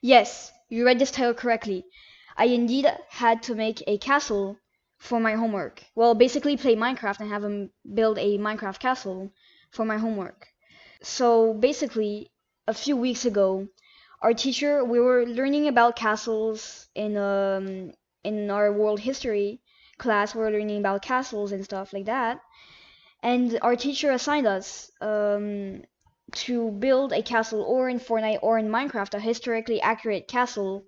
Yes, you read this title correctly. I indeed had to make a castle for my homework. Well, basically play Minecraft and have them build a Minecraft castle for my homework. So basically, a few weeks ago, our teacher, we were learning about castles in our world history class. We were learning about castles and stuff like that. And our teacher assigned us to build a castle, or in Fortnite or in Minecraft, a historically accurate castle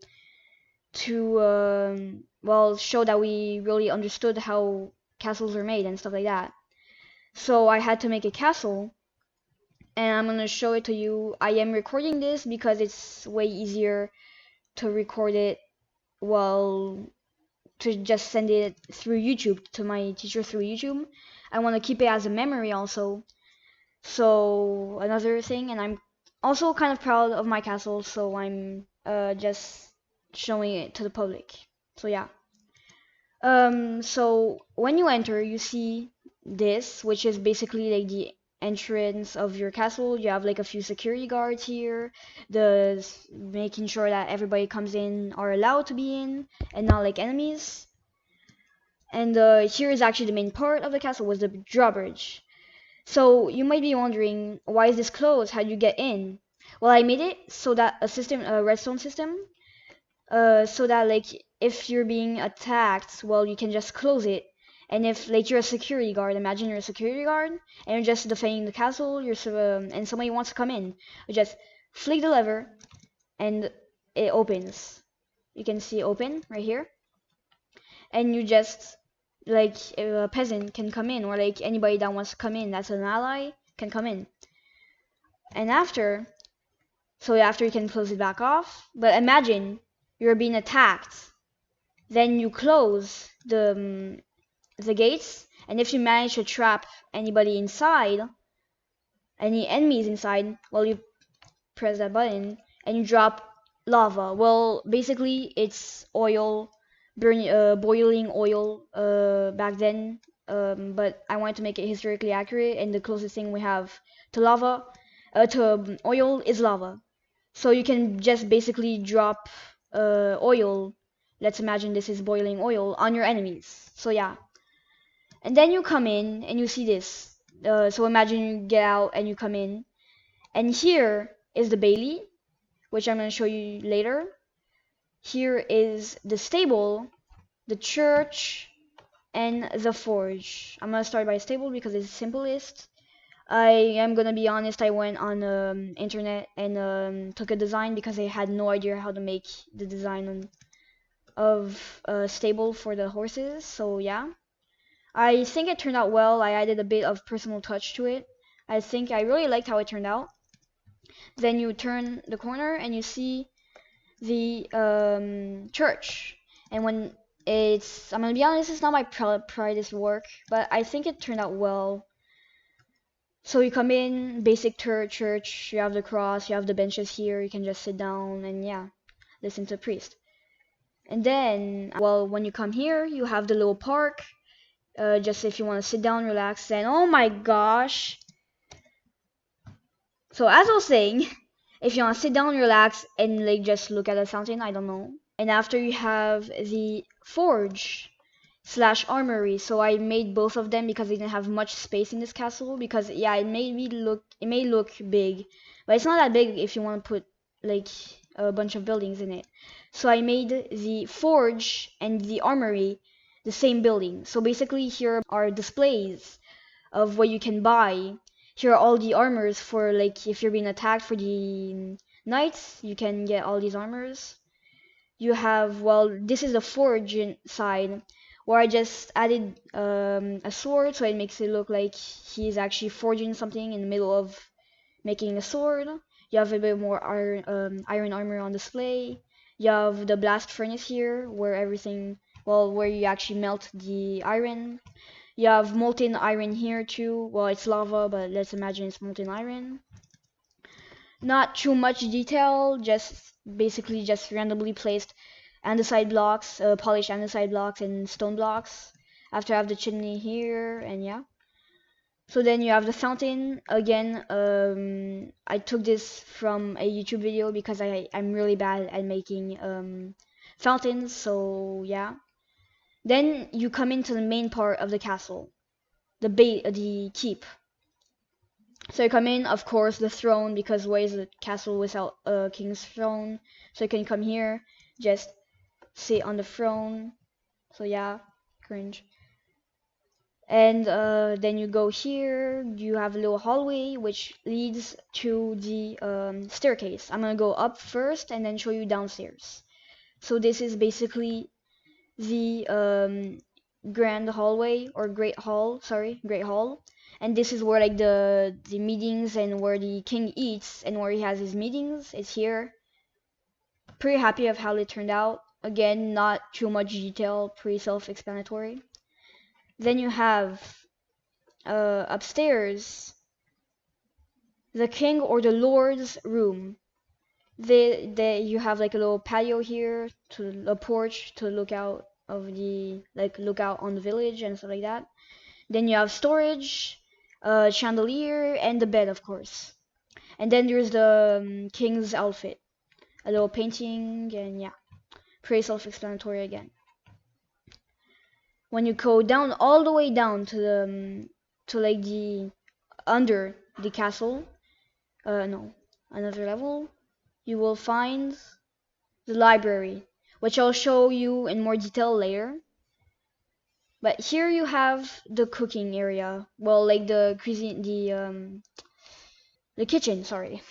to well, show that we really understood how castles are made and stuff like that. So I had to make a castle, and I'm gonna show it to you. I am recording this because it's way easier to record it, well, to just send it through YouTube to my teacher through YouTube. I want to keep it as a memory also. So another thing, and I'm also kind of proud of my castle, so I'm just showing it to the public. So yeah. So when you enter, you see this, which is basically like the entrance of your castle. You have like a few security guards here, making sure that everybody comes in are allowed to be in and not like enemies. And here is actually the main part of the castle, was the drawbridge. So you might be wondering, why is this closed? How do you get in? Well, I made it so that a redstone system, so that like if you're being attacked, well, you can just close it. And if like you're a security guard, imagine you're a security guard and you're just defending the castle, and somebody wants to come in, you just flick the lever and it opens. You can see open right here, and you just like a peasant can come in, or like anybody that wants to come in that's an ally can come in. And after you can close it back off. But imagine you're being attacked, then you close the gates, and if you manage to trap anybody inside, any enemies inside, well, you press that button and you drop lava. Well, basically it's oil, boiling oil back then. But I wanted to make it historically accurate, and the closest thing we have to lava, to oil, is lava. So you can just basically drop oil. Let's imagine this is boiling oil on your enemies. So yeah, and then you come in and you see this. So imagine you get out and you come in, and here is the Bailey, which I'm going to show you later. Here is the stable, the church, and the forge. I'm going to start by stable because it's the simplest. I am going to be honest, I went on internet and took a design because I had no idea how to make the design of stable for the horses. So yeah, I think it turned out well. I added a bit of personal touch to it. I think I really liked how it turned out. Then you turn the corner and you see the church. And when I'm gonna be honest, it's not my proudest work, but I think it turned out well. So you come in, basic church, you have the cross, you have the benches here, you can just sit down and yeah, listen to the priest. And then, well, when you come here, you have the little park, just if you want to sit down, relax. Then, oh my gosh. So as I was saying, if you want to sit down, relax, and like just look at a fountain, I don't know. And after you have the forge slash armory. So I made both of them because I didn't have much space in this castle. Because yeah, it may look big, but it's not that big if you want to put like a bunch of buildings in it. So I made the forge and the armory the same building. So basically here are displays of what you can buy. Here are all the armors for like if you're being attacked for the knights, you can get all these armors. You have, well, this is the forge side where I just added a sword, so it makes it look like he's actually forging something in the middle of making a sword. You have a bit more iron armor on display. You have the blast furnace here where everything, well, where you actually melt the iron. You have molten iron here too. Well, it's lava, but let's imagine it's molten iron. Not too much detail, just basically just randomly placed andesite blocks, polished andesite blocks and stone blocks. After I have the chimney here, and yeah. So then you have the fountain again. I took this from a YouTube video because I'm really bad at making fountains. So yeah. Then you come into the main part of the castle, the keep. So you come in, of course, the throne, because where is a castle without a king's throne? So you can come here, just sit on the throne. So yeah, cringe. And then you go here, you have a little hallway which leads to the staircase. I'm gonna go up first and then show you downstairs. So this is basically the grand hallway, or great hall, sorry, great hall. And this is where like the meetings and where the king eats and where he has his meetings. It's here. Pretty happy of how it turned out. Again, not too much detail, pretty self-explanatory. Then you have upstairs the king or the lord's room. They you have like a little patio here, to a porch to look out of the look out on the village and stuff like that. Then you have storage, chandelier, and the bed, of course. And then there's the king's outfit, a little painting, and yeah, pretty self-explanatory again. When you go down, all the way down to the to like the under the castle, no, another level, you will find the library, which I'll show you in more detail later. But here you have the cooking area. Well, like the cuisine, the kitchen. Sorry,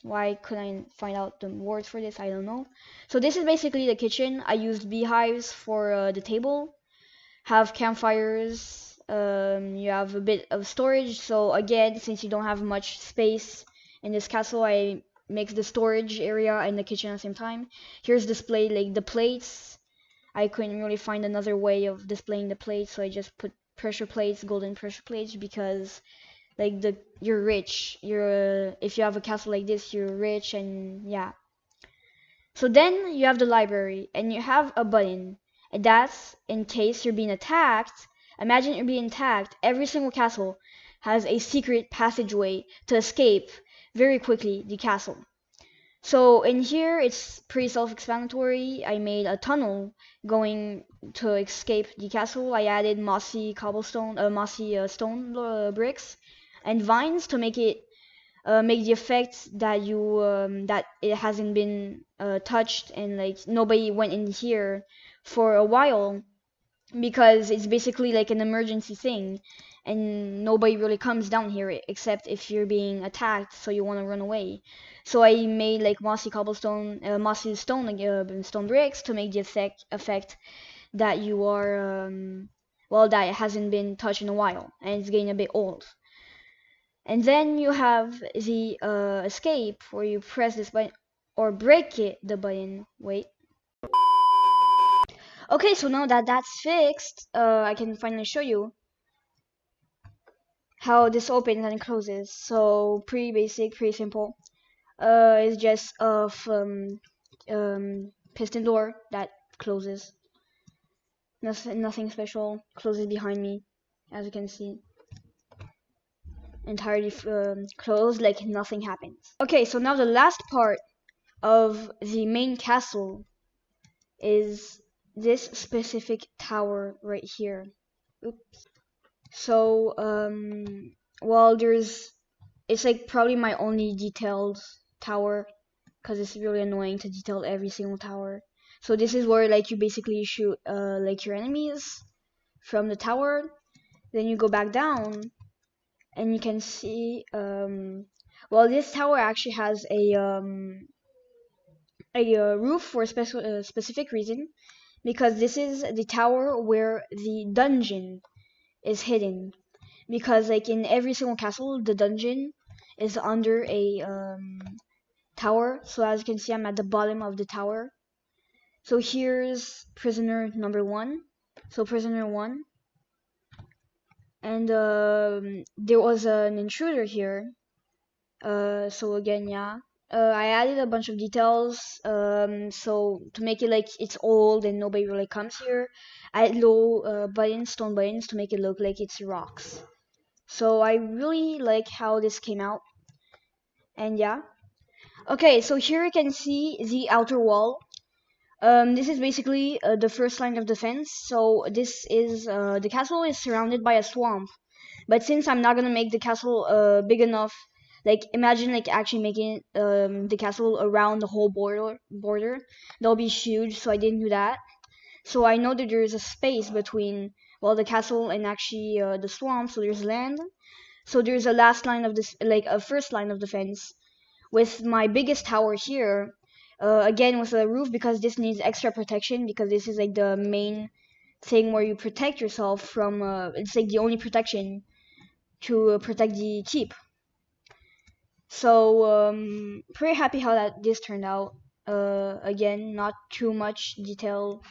why couldn't I find out the words for this? I don't know. So this is basically the kitchen. I used beehives for the table. Have campfires. You have a bit of storage. So again, since you don't have much space in this castle, I mix the storage area and the kitchen at the same time. Here's displayed like the plates. I couldn't really find another way of displaying the plates, so I just put pressure plates, golden pressure plates, because like you're rich. You're if you have a castle like this, you're rich, and yeah. So then you have the library, and you have a button, and that's in case you're being attacked. Imagine you're being attacked. Every single castle has a secret passageway to escape very quickly the castle. So in here, it's pretty self-explanatory. I made a tunnel going to escape the castle. I added mossy cobblestone, mossy stone bricks, and vines to make the effect that that it hasn't been touched, and like nobody went in here for a while, because it's basically like an emergency thing, and nobody really comes down here except if you're being attacked, so you want to run away. So I made like mossy cobblestone, mossy stone, stone bricks to make the effect that you are well, that it hasn't been touched in a while and it's getting a bit old. And then you have the escape, where you press this button or break it the button. Wait. Okay, so now that that's fixed, I can finally show you how this opens and closes. So pretty basic, pretty simple. It's just a piston door that closes. Nothing special. Closes behind me, as you can see. Entirely closed, like nothing happens. Okay, so now the last part of the main castle is this specific tower right here. Oops. So well, it's like probably my only detailed tower, because it's really annoying to detail every single tower. So this is where like you basically shoot like your enemies from the tower. Then you go back down, and you can see well, this tower actually has a roof for a specific reason, because this is the tower where the dungeon is hidden. Because like in every single castle, the dungeon is under a tower. So as you can see, I'm at the bottom of the tower. So here's prisoner number 1. So prisoner 1. And there was an intruder here. So again, yeah. I added a bunch of details, so to make it like it's old and nobody really comes here. I added low buttons, stone buttons, to make it look like it's rocks. So I really like how this came out. And yeah. Okay, so here you can see the outer wall. This is basically the first line of defense. So this is the castle is surrounded by a swamp. But since I'm not gonna make the castle big enough, like imagine like actually making the castle around the whole border, that'll be huge. So I didn't do that. So I know that there is a space between well the castle and actually the swamp. So there's land. So there's a last line of this like a first line of defense with my biggest tower here. Again with a roof because this needs extra protection because this is like the main thing where you protect yourself from. It's like the only protection to protect the keep. So pretty happy how that this turned out. Again, not too much detail,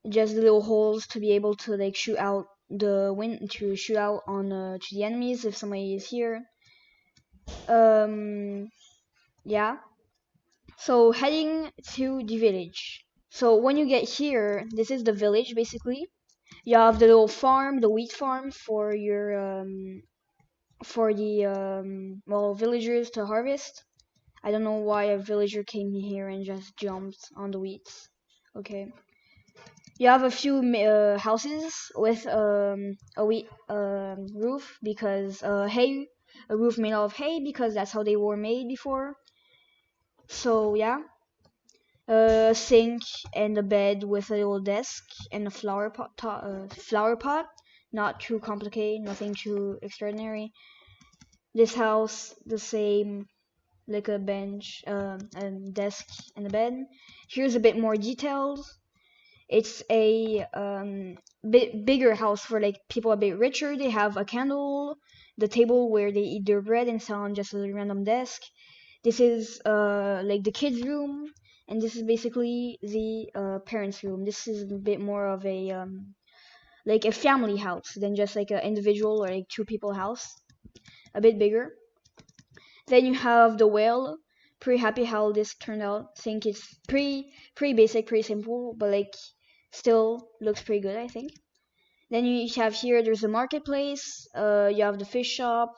just the little holes to be able to like shoot out the wind to shoot out on to the enemies if somebody is here. Um, yeah. So heading to the village. So when you get here, this is the village basically. You have the little farm, the wheat farm for the well villagers to harvest. I don't know why a villager came here and just jumped on the wheats. Okay. You have a few houses with a wheat roof because hay, a roof made out of hay because that's how they were made before. So yeah, a sink and a bed with a little desk and a flower pot. Not too complicated, nothing too extraordinary. This house, the same, like a bench, and desk and a bed. Here's a bit more detailed. It's a bit bigger house for like people a bit richer. They have a candle, the table where they eat their bread and so on, just a random desk. This is like the kids' room, and this is basically the parents' room. This is a bit more of a like a family house than just like an individual or like two people house. A bit bigger. Then you have the whale. Pretty happy how this turned out. Think it's pretty basic, pretty simple, but like still looks pretty good, I think. Then you have here there's a marketplace. You have the fish shop,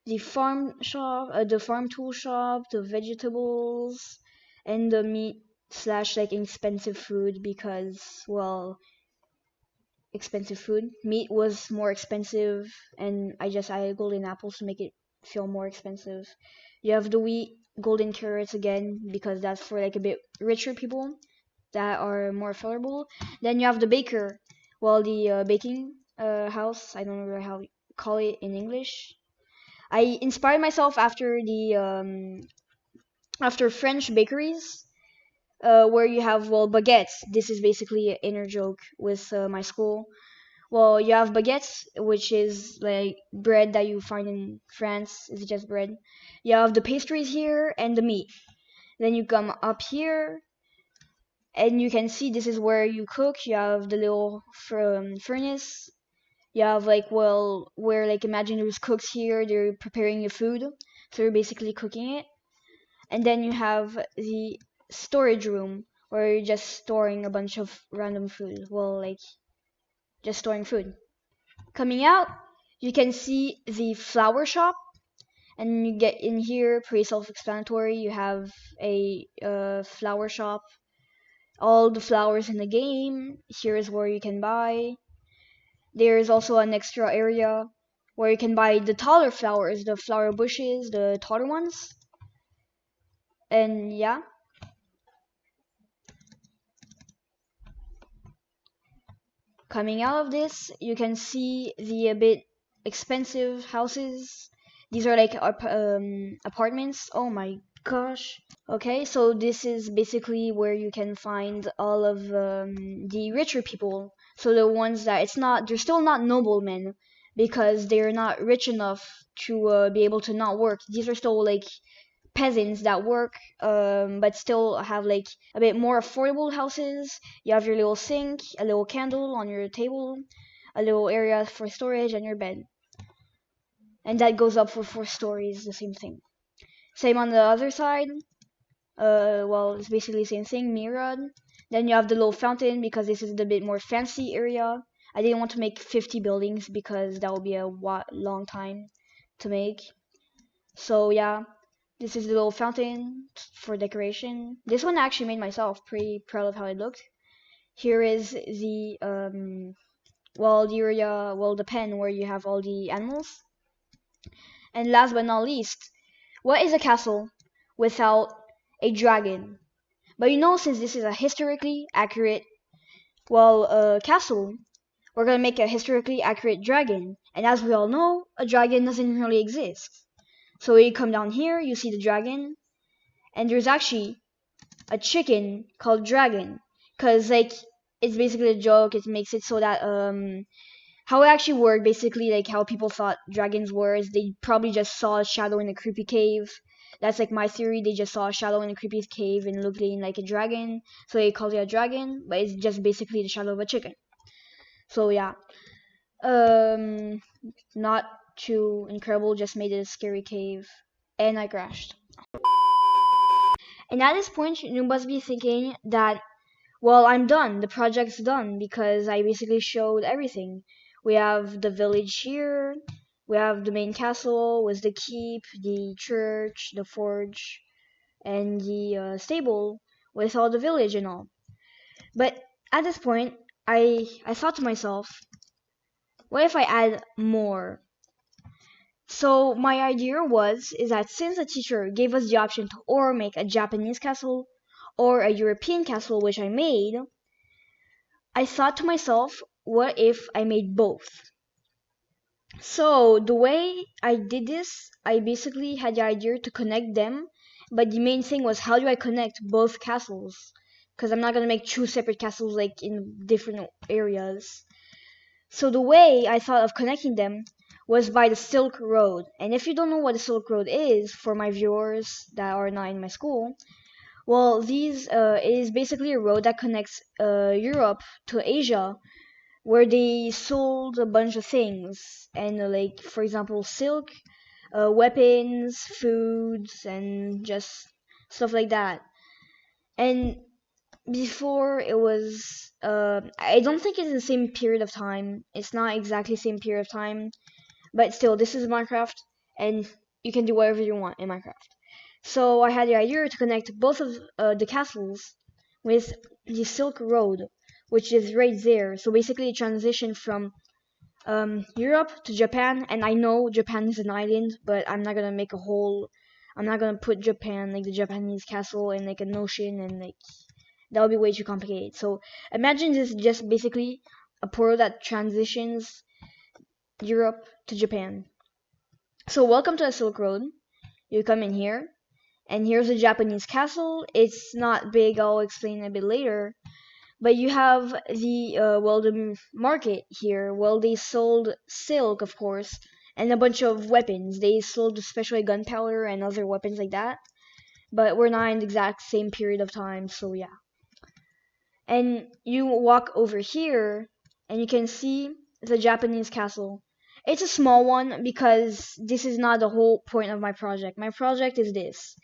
the farm shop, the farm tool shop, the vegetables, and the meat slash like expensive food because well expensive food. Meat was more expensive, and I just added golden apples to make it feel more expensive. You have the wheat, golden carrots again, because that's for like a bit richer people that are more affordable. Then you have the baker, well, the baking house. I don't know how you call it in English. I inspired myself after the after French bakeries where you have well baguettes. This is basically an inner joke with my school. Well, you have baguettes, which is like bread that you find in France. It's just bread. You have the pastries here and the meat. Then you come up here, and you can see this is where you cook. You have the little furnace. You have like well, where like imagine there's cooks here. They're preparing your food, so you're basically cooking it. And then you have the storage room where you're just storing a bunch of random food. Well, like just storing food. Coming out, you can see the flower shop, and you get in here, pretty self-explanatory. You have a flower shop, all the flowers in the game. Here is where you can buy. There is also an extra area where you can buy the taller flowers, the flower bushes, the taller ones. And yeah, coming out of this, you can see the a bit expensive houses. These are like apartments. Oh my gosh. Okay, so this is basically where you can find all of the richer people. So the ones that they're still not noblemen because they're not rich enough to be able to not work. These are still like peasants that work, but still have like a bit more affordable houses. You have your little sink, a little candle on your table, a little area for storage, and your bed. And that goes up for 4 stories, the same thing. Same on the other side. Well, it's basically the same thing, mirrored. Then you have the little fountain because this is the bit more fancy area. I didn't want to make 50 buildings because that would be a long time to make. So yeah, this is the little fountain for decoration. This one I actually made myself. Pretty proud of how it looked. Here is the the pen where you have all the animals. And last but not least, what is a castle without a dragon? But since this is a historically accurate castle, we're gonna make a historically accurate dragon. And as we all know, a dragon doesn't really exist. So when you come down here, you see the dragon, and there's actually a chicken called Dragon, cause like it's basically a joke. It makes it so that how it actually worked, basically like how people thought dragons were, is they probably just saw a shadow in a creepy cave. That's like my theory. They just saw a shadow in a creepy cave and looking like a dragon, so they called it a dragon. But it's just basically the shadow of a chicken. So yeah, um, not too incredible. Just made it a scary cave, and I crashed. And at this point, you must be thinking that, well, I'm done. The project's done because I basically showed everything. We have the village here. We have the main castle with the keep, the church, the forge, and the stable with all the village and all. But at this point, I thought to myself, what if I add more? So my idea is that since the teacher gave us the option to or make a Japanese castle or a European castle, which I made, I thought to myself, what if I made both? So the way I did this, I basically had the idea to connect them, but the main thing was how do I connect both castles? Because I'm not gonna make two separate castles like in different areas. So the way I thought of connecting them was by the Silk Road. And if you don't know what the Silk Road is, for my viewers that are not in my school, well, these is basically a road that connects Europe to Asia, where they sold a bunch of things, and like for example, silk, weapons, foods, and just stuff like that. And before it was, I don't think it's the same period of time. It's not exactly the same period of time, but still, this is Minecraft, and you can do whatever you want in Minecraft. So I had the idea to connect both of the castles with the Silk Road, which is right there. So basically, a transition from Europe to Japan. And I know Japan is an island, but I'm not gonna make a whole. I'm not gonna put Japan, like the Japanese castle, in like an ocean, and like that would be way too complicated. So imagine this is just basically a portal that transitions Europe to Japan. So welcome to the Silk Road. You come in here, and here's a Japanese castle. It's not big. I'll explain a bit later. But you have the market here. Well, they sold silk, of course, and a bunch of weapons. They sold especially gunpowder and other weapons like that. But we're not in the exact same period of time, so yeah. And you walk over here, and you can see the Japanese castle. It's a small one because this is not the whole point of my project. My project is this.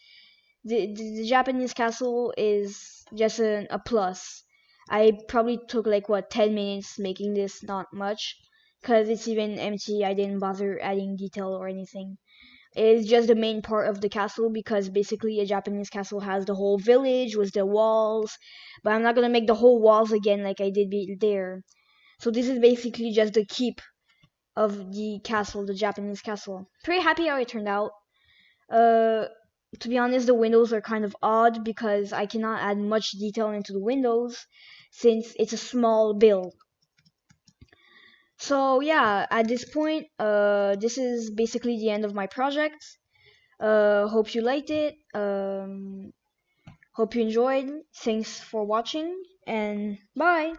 The Japanese castle is just a plus. I probably took like 10 minutes making this, not much, because it's even empty. I didn't bother adding detail or anything. It's just the main part of the castle because basically a Japanese castle has the whole village with the walls, but I'm not gonna make the whole walls again like I did there. So this is basically just the keep of the castle, the Japanese castle. Pretty happy how it turned out. Uh, to be honest, the windows are kind of odd because I cannot add much detail into the windows since it's a small build. So yeah, at this point, this is basically the end of my project. Hope you liked it. Hope you enjoyed. Thanks for watching, and bye.